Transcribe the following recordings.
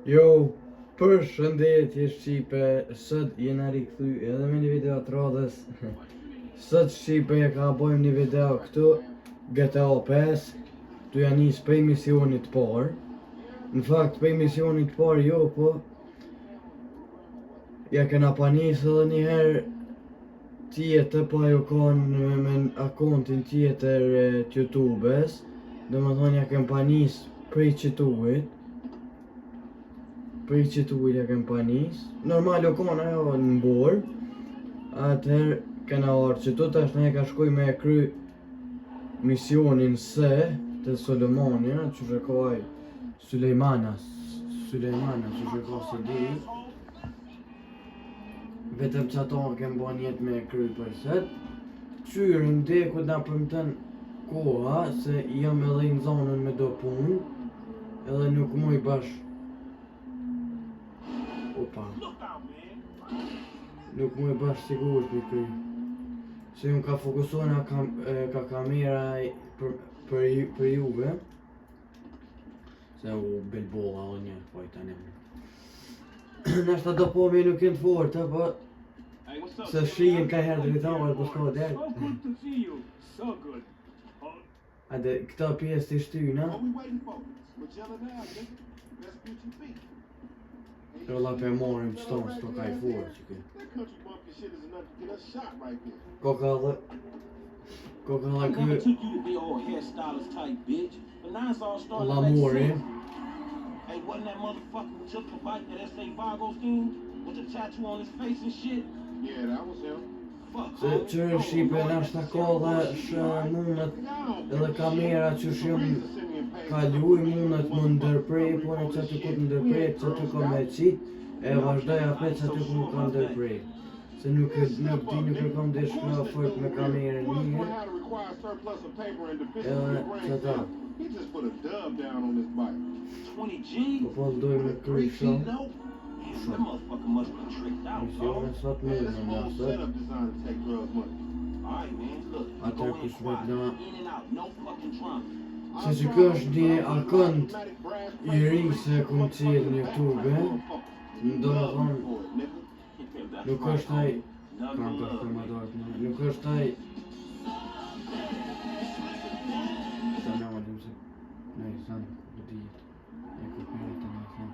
Jo, përshëndetje Shqipe, sot jena rikthy edhe me një video të radhës. Sot Shqipe ka bojmë një video këtu GTA 5. Tu ja nis prej misionit parë. Në fakt prej misionit parë jo, po ja kena pa nis edhe njëherë tjetër, po ajo kanë me akontin tjetër të YouTube-s. Domethënë ja kem pa nis prej qituit. Prej qituit ja kem pa nis. Normal o kanë ajo në borë. Atëherë kena orë qëtu, tash ne ka shkuj me kry misionin se të Solomonia, që shkoj Sulejmana, që shkoj se di. Vetëm që ato kem bo njet me kry për set. Qyrën deku na përmëtën koha, se jam edhe në zonën me do punë, edhe nuk muj bash. Opa. Nuk muj bash sigur për kry. Se unë ka fokusuar ka kamera për juve. Se u bilbolla o një, pojta një. Nështë do po me nuk jenë fort, po se shijin ka herë dritarë për shko dhe. Ade, këta pjesë të shtyna. Rolla për morim qëton, s'to ka i fort që ke. Koka dhe kë Lamori. Hey, wasn't that motherfucker who took the bike that S.A. Vagos dude with the tattoo on his face and shit? Yeah, that was him. Se qërë Shqipe nashta kodhe shë mundet edhe kamera që shumë kaluj mundet më ndërprej, po në që aty ku të ndërprej, që aty ka me qit, e vazhdoj apet që aty ku më ka ndërprej. Se nuk e kom dhe shkëra fort me kamerën një, edhe që ta. He just put a dub down on this bike. 20 G? Po doj me kry shumë. That motherfucker must be tricked out, Misione sot me në nësët. setup designed to take drugs money. Alright, man, look. Atër kush vet në... In and out, no fucking drama. Se që kjo është një akënt i ri se kom qilë në YouTube, do në thonë, nuk është taj... Kam të formatorët në... Nuk është taj... Ta në më se... Ne i sanë, do dijet. E kopirajt të në thonë.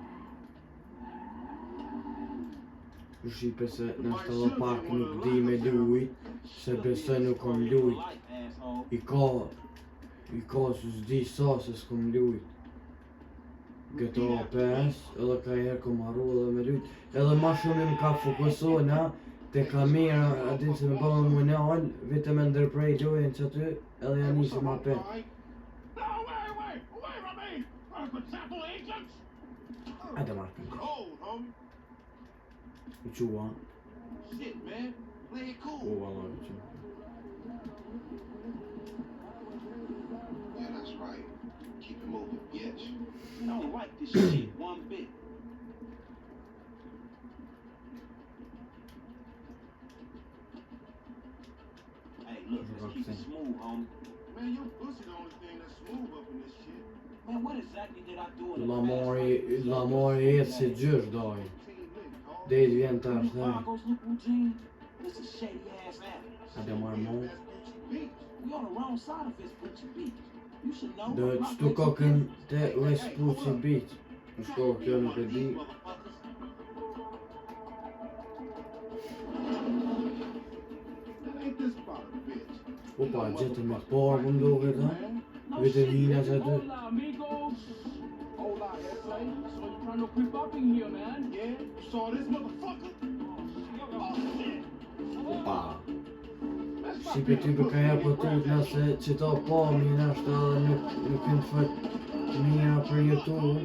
Shqipe se nështë edhe pak nuk di me lujt, se besoj nuk kom lujt. I ka së zdi sa se s'kom lujt. GTA 5, edhe ka herë kom arru edhe me lujt. Edhe ma shumë më ka fokusona te kamera, adin se me bëmë më nalë, vete me ndërprej lojën që aty, edhe janë njësi ma pe. Ate marrë për u qua. Shit, man. Play it cool. O, valla, u qua. Yeah, that's right. Keep it moving, bitch. I don't like this shit one bit. Hey, look, let's keep it smooth, homie. Man, your pussy the only thing that's smooth up in this shit. Man, what exactly did I do in the Lamori jetë si gjysh doj. Dejt vjen të është dhe. A dhe marrë mo. Dhe qëtu kokën të Vespucci Beach. Në shko kjo nuk e di. Opa, gjetëm me të parë më ndoke të. Vete vina që aty. Trying to creep up in here, man. Yeah, you saw this motherfucker? Oh, shit. Opa. Shqipe ty për ka herë për tut nëse që ta pa mirë është edhe nuk kënë fët mira për YouTube.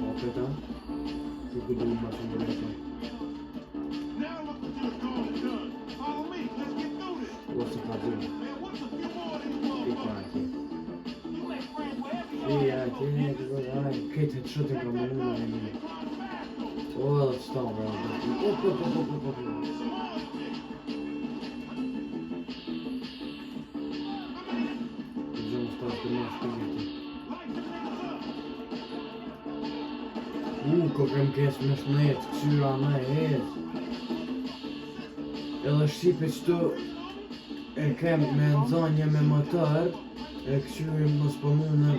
Opeta. Që këtë më shumë për e Now look what you've gone and done. Follow me, let's get through this. What's the problem? Man, what's a few more of these motherfuckers? You make friends with every Këtë të shëtë ka më në O, edhe të sta, bra. Gjëmë stash të më shpiliti. Ko kem kes me shnet, kësyra me hez. Edhe shqipe qëtu e kem me nëzanje me motor, e kësyrim mos po mune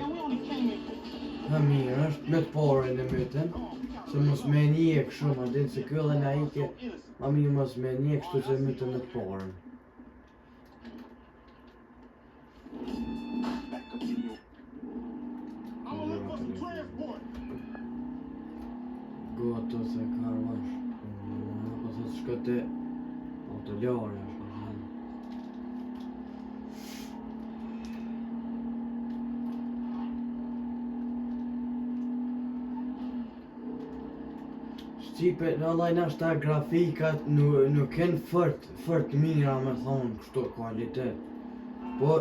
ha mirë është me të parën e myten, se mos me njek shumë, adin se kjo dhe na ike, ma mirë mos me njek shtu se myten me të parën. Goto se karvash, po se shkote autoljare është në hanë. Shqipe, në lajna shta grafikat nuk jenë fort mira me thonë kështu kualitet. Po,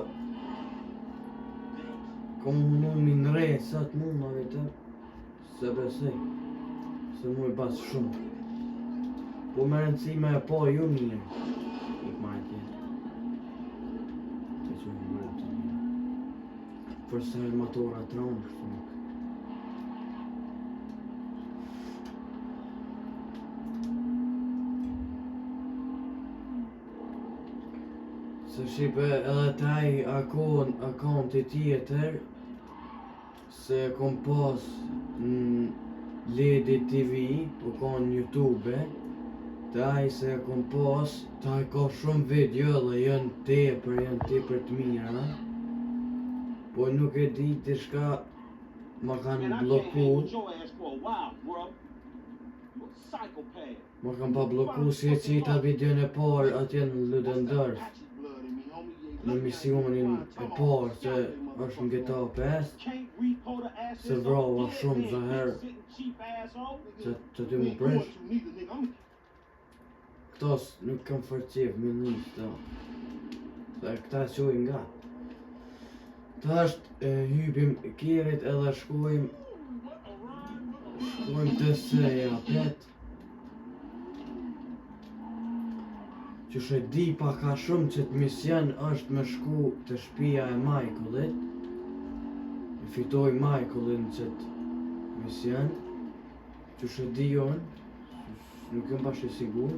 kom mundu minre sot mund vete, se besej. Se mu i pas shumë. Po me rëndësime e po ju mirë. Ik majtje. Që që më bërë të mirë. Përse e motora tronë kështu nuk. Se shqipe edhe taj akonti tjetër se kom pas Ledi TV, po ka në YouTube, taj se kom pas, taj ka shumë video dhe janë tepër të mira, po nuk e di të shka ma kanë bloku, ma kanë pa bloku si e qita videon e parë atje në Ludendorff, në misionin e parë se është në GTA 5, se vrova shumë zë herë, që ty më presh. Këtos nuk kam fërqev me njës të, se këta qojnë nga. Ta është hybim kjerit edhe shkojmë të seja pet. Që shë di paka shumë që të mision është me shku të shpia e Michaelit. E fitoj Michaelin që të mision. Që shë di jonë, nuk jem bashkë e sigur.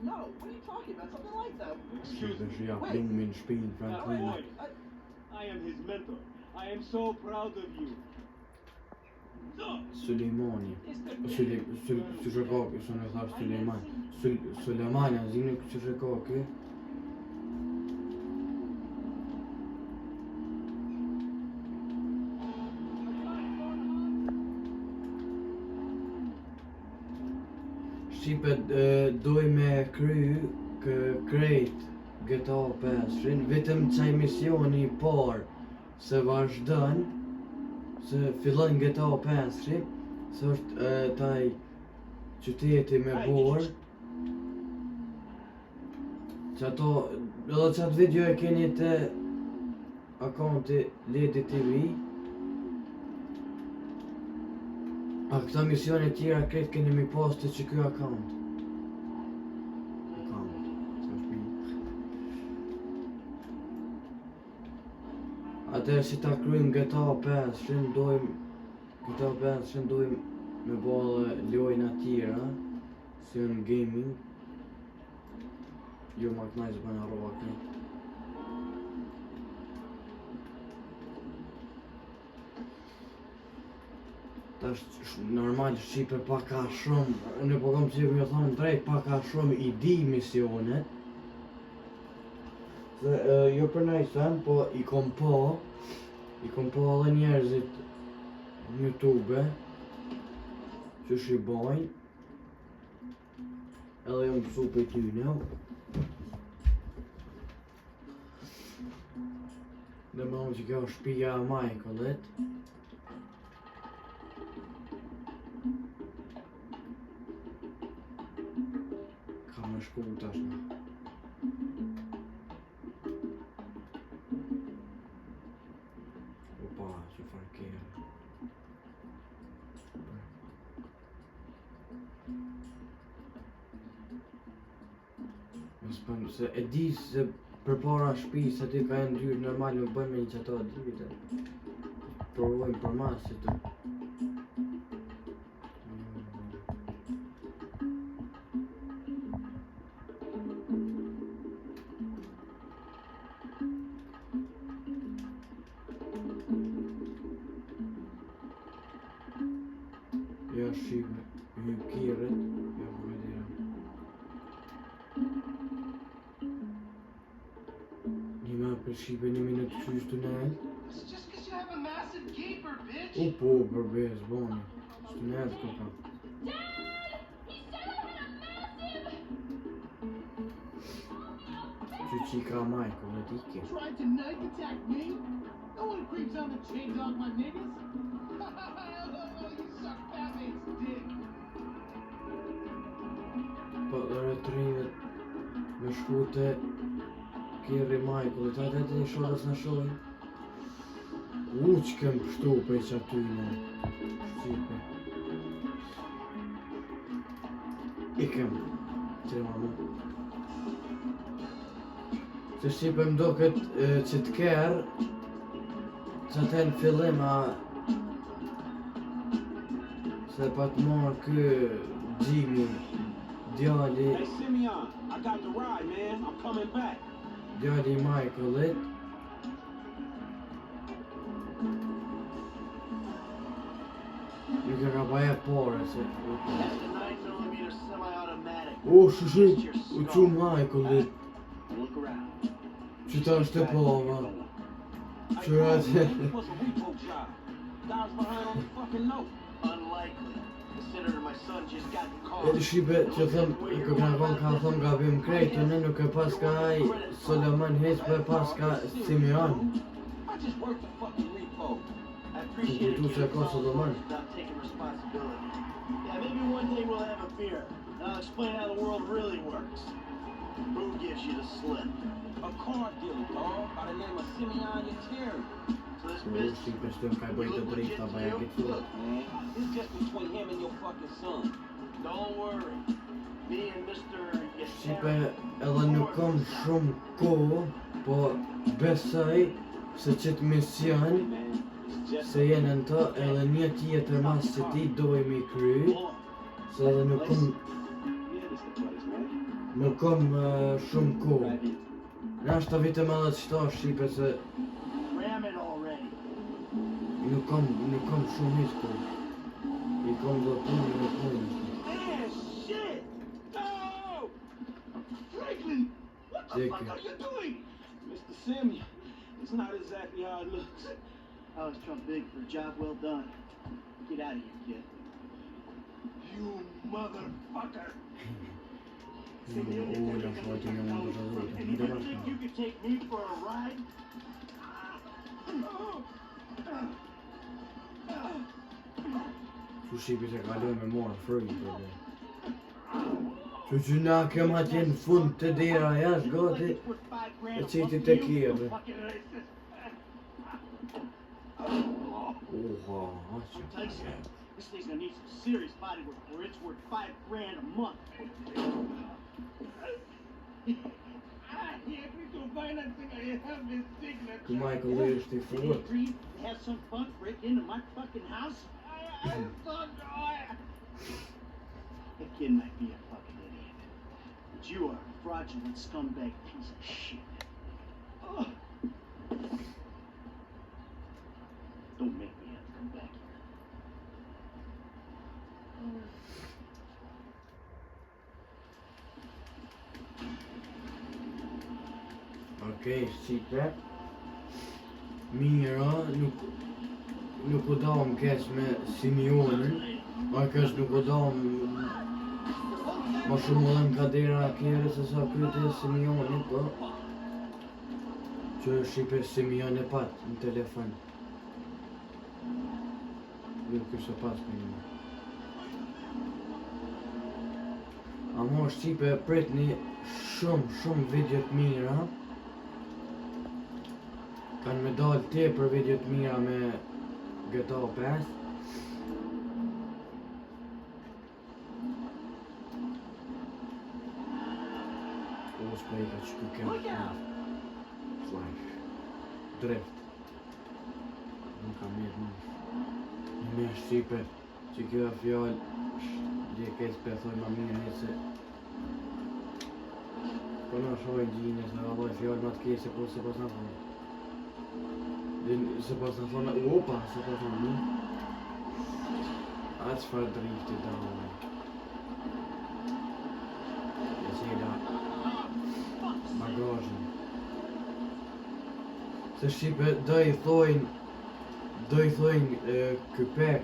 No, what are you talking about? Something like that. Excuse me. I am his mentor. I am so proud of you. Suleimani. Sushekaki, sono thash Suleimani. Suleimani, zini Sushekaki. Shqipet doj me krejt GTA 5, vetëm qaj misioni i parë se vazhdon, se fillon GTA 5, se është taj qyteti me borë, që ato, edhe qatë video e keni të akonti Ledi TV, a këta misione tjera kretë keni mi poste që kjo akont. Atër si ta krymë GTA 5, dojmë me bëllë lojnë tjera, si në gaming. Jo ma knajzë për në roba këtë. Ta është normal Shqipe paka shumë, në po kam që më thonë drejt paka shumë i di misionet. Dhe jo për nëjë sen, po i kom po edhe njerëzit në YouTube, që shi bojnë, edhe jam pësu për tyne. Dhe më nëmë që kjo shpija e Michaelit. me shku tashme. Opa, që farë kjerë. Se e di se për para shtëpisë se ti ka e ndyrë normal nuk bëjmë me një qëto dite. Provojmë për mas që të. Ja shime, hyp kirët, ja po me dira. Për shipe 1 minutë qysh të nëjë. Po, përbez, boni. Shtë nëjë të këka. Që që ka majko, në tike. Po, dhe retrimet me shkute Kjerri Michael, ta të një shodës në shojnë. Që kem pështu për që aty në Shqipe. Ikem, që mamu. Se Shqipe m'do këtë që t'kerë, që të në fillim a se pa t'marë kë Jimmy, djali. Hey Simeon, I got the ride, man. I'm coming back. Djali Michaelit. Nuk e ka pa e pare se... Shushi, u që Michaelit. Që ta është e pava. Që atë... E të Shqipe që thëm, kërkën ka thëm gabim krejtën, nuk e pas ka aj Solomon Hiç, për pas ka Simeon. Që këtu që ka Solomon. Shqipe shtëm ka I bëjtë të drejta baja këtë fillë. It's just between him and your fucking son. Don't worry. Me and Mr. Shqipe edhe nuk kam shumë kohë, po besoj se qëtë mision se jenë në të edhe një tjetër mas që ti dojmë I kry, se edhe nuk kam shumë kohë. Në ashtë të vite me dhe qëta Shqipe se nuk kam shumë hiç kohë. I kam do punë në punë. Shit! No! Franklin! What the fuck are you doing? Mr. Simeon, it's not exactly how it looks. I was Trump big for a job well done. Get out of here, kid. You motherfucker! You think you could take me for a ride? Që Shqipi që kaloj me morë frëjnë të dhe. Që na kem atje në fund të dera jashtë gati, e qiti të kjeve. Oha, që This thing's gonna need some serious body work or it's worth $5 grand a month. Ku Michael është I fort. Have some fun, break into my fucking house? I'm so annoyed. That kid might be a fucking idiot, but you are a fraudulent scumbag piece of shit. Oh. Don't make me have to come back here. Okej, Shqipe. Mira, nuk u dam keq me Simeonin, ma keq nuk u dam ma shumë edhe në kadera kjere se sa kryte Simeonin, po që Shqipe Simeon e pat në telefon. Jo kështë e pas për një. Ama Shqipe pritni shumë video të mira. Kanë me dalë tepër video të mira me GTA 5. S'prej ka që ku kemë Flash Drift Nuk kam jetë më Një me Shqipe që kjo e fjallë Dje këtë pethoj ma mirë njëse Po në shojnë gjinës në valoj fjallë ma të kese po se pas në thonë Se pas në thonë Opa se pas në një A qëfar drifti da E qela bagajin. Se Shqipe do i thojnë kypek,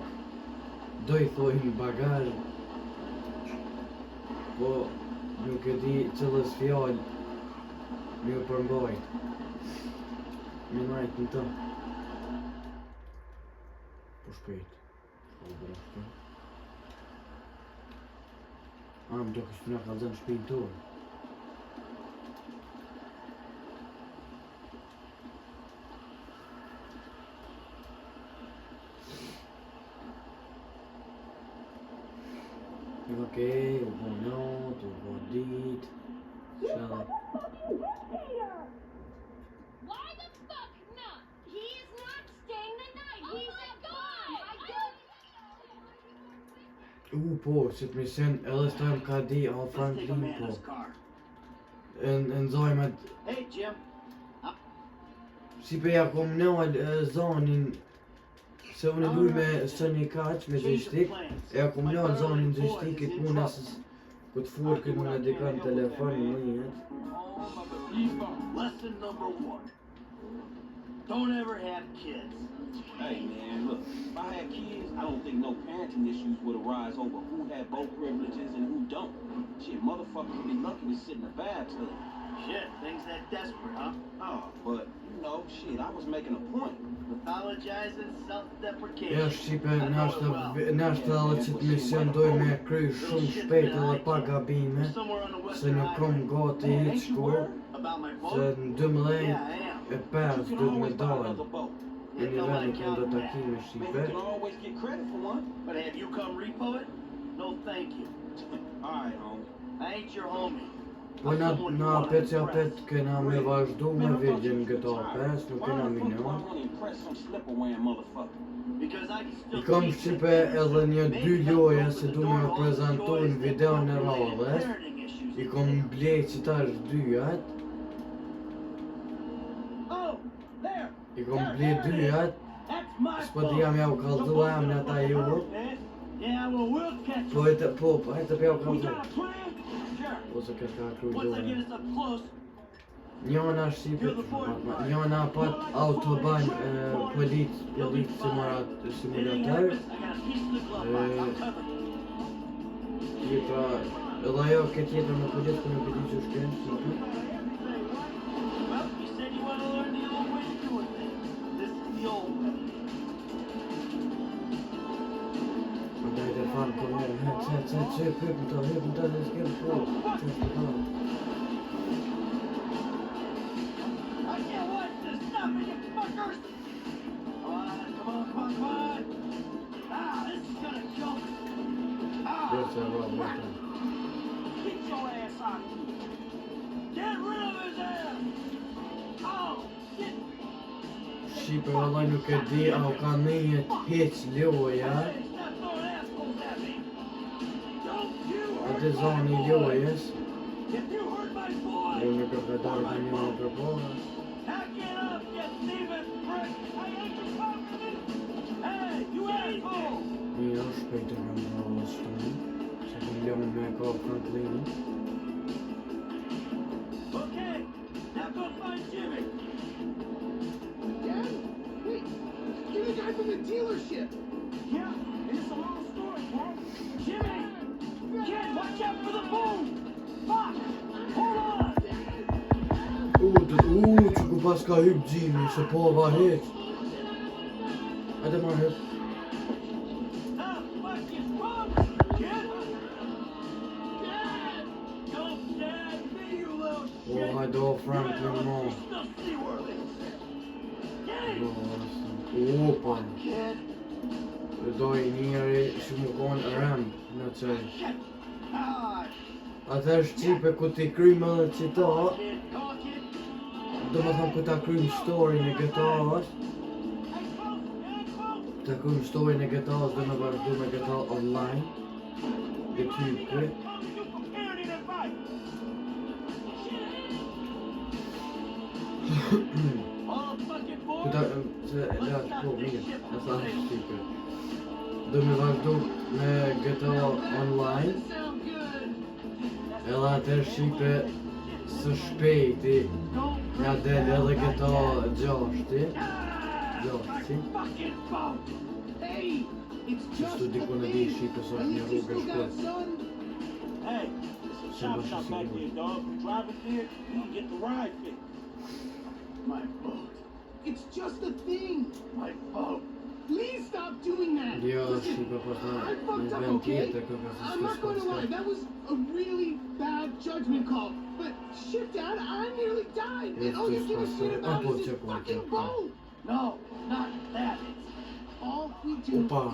do i thojnë bagaj, po nuk e di qëllës fjallë me u përmbajt. Me najtë në të. Po shpejt. Më do kështë nga kalëzën shpejt tonë. Okej, u bo not, u bo dit. Shalla. Why the fuck not? He is not staying the night. He's gone. Po, që të misen edhe stojmë ka di a Franklin po. Në zajmet... Hey, Jim. Si pe ja kom nëllë zonin se unë luj me Sony kaq me joystick, e ja kom nëllë zonin joystickit mund asës këtë furë këtë mund e dikan telefon në njët. Lesson number 1. Don't ever have kids. Hey man, look, if I had kids, I don't think no parenting issues would arise over who had both privileges and who don't. Shit, motherfuckers would be lucky to sit in a bathtub. Shit, things that desperate, huh? Oh, but, you know, shit, I was making a point. Pathologizing, self-deprecation. Ja Shqipe, nashtë edhe që të mision doj me kry shumë shpejt edhe pa gabime, se nuk kom gati hitë shkollë, se në 12:05 du të me dalë. Në një vend kënë do takime Shqipe. You can always get credit for one. But have you come repo it? No, thank you. Alright, homie. I ain't your homie. Po na apet që apet këna me vazhdu me videon GTA 5, nuk këna minua. I kom Shqipe edhe një 2 loja se du me prezentu në video në radhës. I kom blejt që tash 2-jat. I kom blejt 2-jat. S'po di jam ja u kaldu jam në ata ju. Po hajtë pja u kaldu. Ose këtë ka krujdoja. Njona Shqipe, njona pat autoban polic simulator. Jetra, edhe ajo këtë jetër në polic për në pëti që shkenë. Dajte fan të mërë, hëpë të dhe s'kemë po. Shqipe vallaj nuk e di a u ka nëjët heq loja. A të zoni lojës. Unë nuk e përdarë të një më përpora. Një është shpejtë në mërës të një. Se të mjëmë me ka Franklin. Okay, now go find Jimmy. Dad? Wait, you're the guy from the dealership. Yeah, it's a long story, Dad. Jimmy! Kid, watch out for the boom! Fuck! Hold on! Që ku pas ka hyp Jimmy, se po va heq. Hajde ma hyp. Fuck is wrong, kid? Dad! kid. hajdo Franklin mo. Still see where it is. Get it? Opa. Kid. Dhe doj njëri që mu konë rëmb në qaj. Shit. Ah, Atër Shqipe ku ti krymë edhe qita, kid, go kid. do më thëmë ku ta krymë storin e GTA-s, ta krymë storin e GTA-s dhe me vazhdu me GTA online, dhe type. All fucking Ku boys. ta, se e da të po mirë, e sa Shqipe. Do me vazhdu me GTA online, Sound good. edhe atër Shqipe së shpejti, nga del edhe GTA 6-ti, Fucking phone. Hey, it's që just shtu diku në di Shqipe sot At një least you rrugë still got shkurt. son. Hey, it's a chop shop back there, dog. You drive it there, you can get the ride fixed. My fault. It's just a thing. My fault. Please stop doing that. Jo, Listen, Shqipe pas I në fucked up, vend okay? tjetër ka pas I'm not going to lie. That was a really bad judgment call. But shit, Dad, I nearly died. Yes, And all you just give a pass shit it. about I'll is this check one, fucking yeah. boat. No, not that. All we do Opa.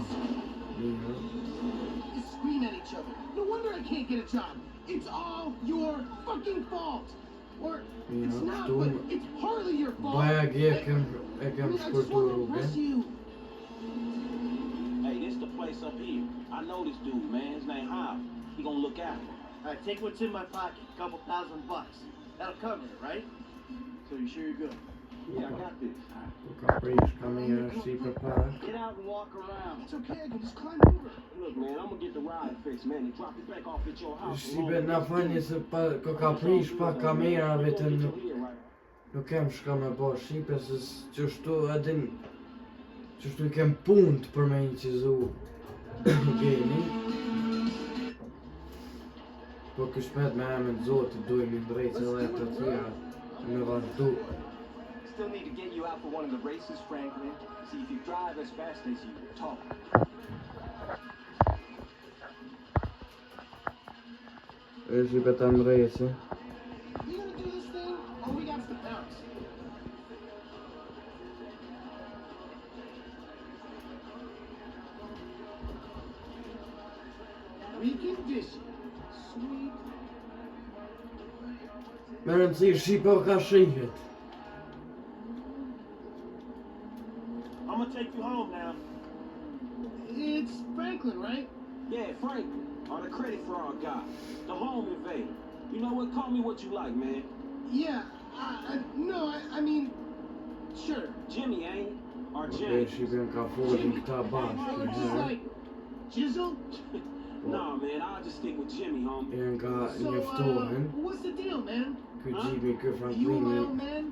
is scream at each other. No wonder I can't get a job. It's all your fucking fault. Or it's Ja, not, toen- but it's partly your fault. Bajag e kem I mean, I just shkurtu want to rrugën. impress you. Hey, this the place up here. I know this dude, man. His name Hal. He gonna look out. Alright, take what's in my pocket. A couple $1,000. That'll cover it, right? So you sure you're good? Yeah, I got this. Ku ka prish kamera Shqipe pak. Get out and walk around. It's okay, I can just climb over. Look, man, I'm gonna get the ride fixed, man, and drop it back off at your house. Shqipe na falni se ku ka prish pak kamerave të nuk kem shka me bo Shqipe se qështu edin qështu i kem punt për me incizu gaming. Po këshmet me emën zotit dojmë i drejtë edhe të tjera me vazhdu. Still need to get you out for one of the races, Franklin. See if you drive as fast as you talk. E Shqipe ta mrejse. You gonna do this thing, or we got to bounce? Recondition. Sweet. Me rëndësi Shqipe o ka shihet. I'm gonna take you home now. It's Franklin, right? Yeah, Franklin, or the credit fraud guy, the home invader. You know what? Call me what you like, man. Yeah. No, I mean, sure. Jimmy, ain't it? Or Ok, James? Shqipe ka folin këta Or bashkë. just like Jizzle. Nah, man, I'll just stick with Jimmy, homie. Janë ka So, njeftohen. what's the deal, man? Ky Huh? Jimmy, ky You my Franklini. old man?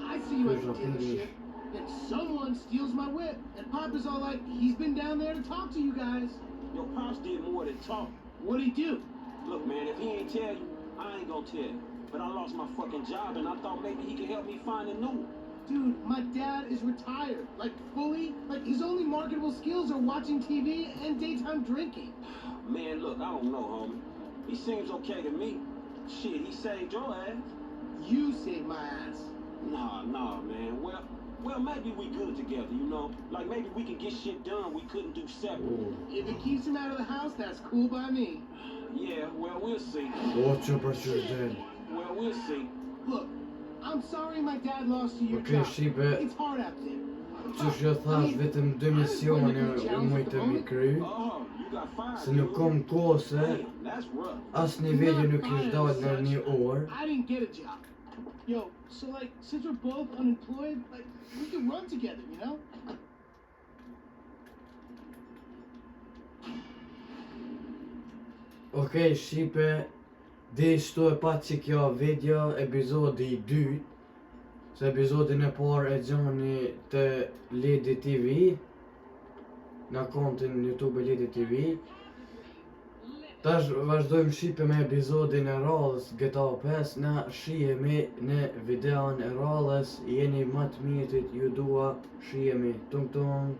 I see you at the Where's my dealership. And someone steals my whip. And Papa's all like, he's been down there to talk to you guys. Your pops did more than talk. What'd he do? Look, man, if he ain't tell you, I ain't gonna tell you. But I lost my fucking job, and I thought maybe he could help me find a new one. Dude, my dad is retired. Like, fully. Like, his only marketable skills are watching TV and daytime drinking. Man, look, I don't know, homie. He seems okay to me. Shit, he saved your ass. You saved my ass. Nah, man. Well, maybe we good together, you know? Like, maybe we can get shit done we couldn't do separate. Oh, If it keeps him out of the house, that's cool by me. Yeah, well, we'll see. oqo për qytet. Well, we'll see. Look, I'm sorry my dad lost you your Ok, job. Shqipe, It's hard out there. që shjo thash vetëm 2 misione u mujtë mi kry. Oh, you got fired. Se nuk kom kose, Damn, that's rough. as niveli nuk ish dal në një orë. I didn't get a job. Yo, so like, since we're both unemployed, like, we can run together, you know? Ok, Shqipe, di shtu e pa që kjo video, epizodi i dytë, se epizodin e parë e gjoni të Ledi TV, në kontin YouTube Ledi TV. Tash vazhdojmë Shqipe me epizodin e radhës GTA 5, na shihemi në videon e radhës, jeni më të mirët, ju dua, shihemi, tung tung.